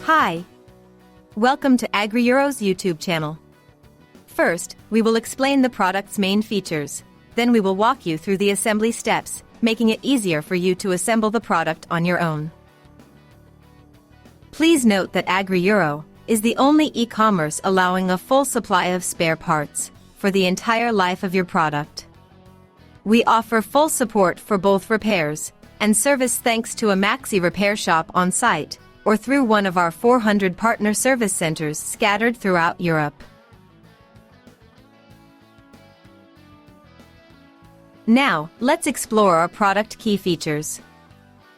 Hi! Welcome to AgriEuro's YouTube channel. First, we will explain the product's main features. Then we will walk you through the assembly steps, making it easier for you to assemble the product on your own. Please note that AgriEuro is the only e-commerce allowing a full supply of spare parts for the entire life of your product. We offer full support for both repairs and service thanks to a Maxi repair shop on site or through one of our 400 partner service centers scattered throughout Europe. Now, let's explore our product key features.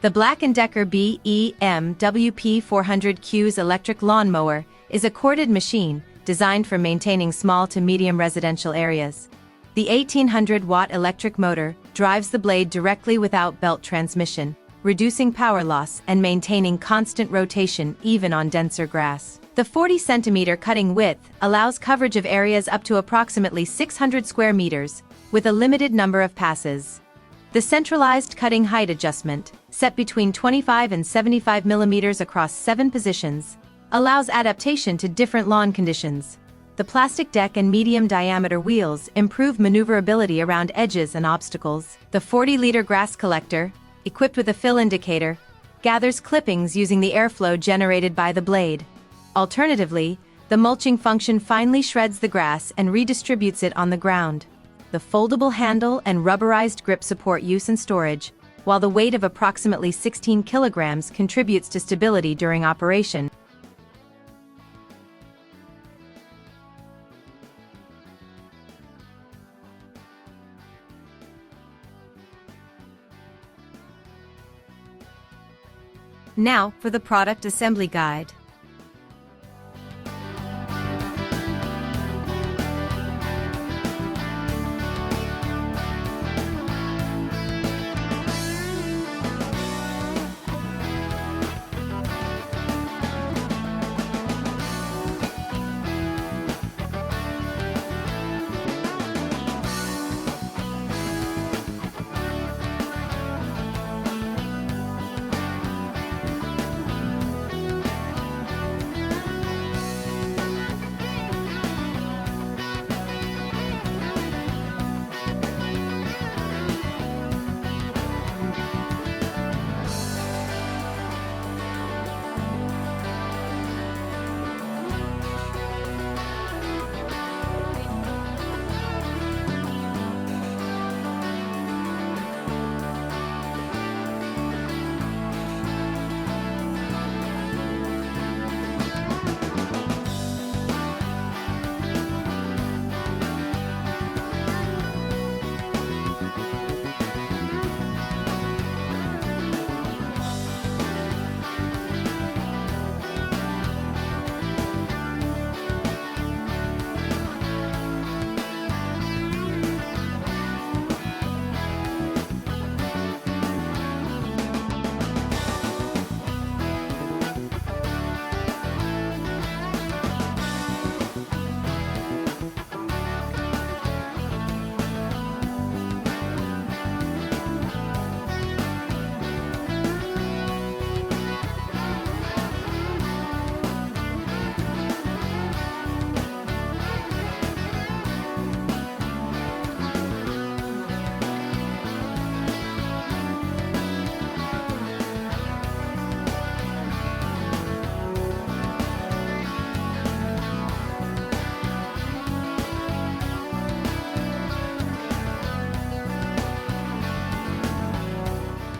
The Black Decker BEMWP400-QS electric lawn mower is a corded machine designed for maintaining small to medium residential areas. The 1800-watt electric motor drives the blade directly without belt transmission, reducing power loss and maintaining constant rotation even on denser grass. The 40-centimeter cutting width allows coverage of areas up to approximately 600 square meters, with a limited number of passes. The centralized cutting height adjustment, set between 25 and 75 millimeters across 7 positions, allows adaptation to different lawn conditions. The plastic deck and medium-diameter wheels improve maneuverability around edges and obstacles. The 40-liter grass collector, equipped with a fill indicator, gathers clippings using the airflow generated by the blade. Alternatively, the mulching function finely shreds the grass and redistributes it on the ground. The foldable handle and rubberized grip support use and storage, while the weight of approximately 16 kilograms contributes to stability during operation. Now for the product assembly guide.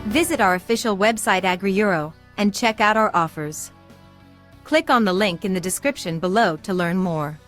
Visit our official website AgriEuro and check out our offers. Click on the link in the description below to learn more.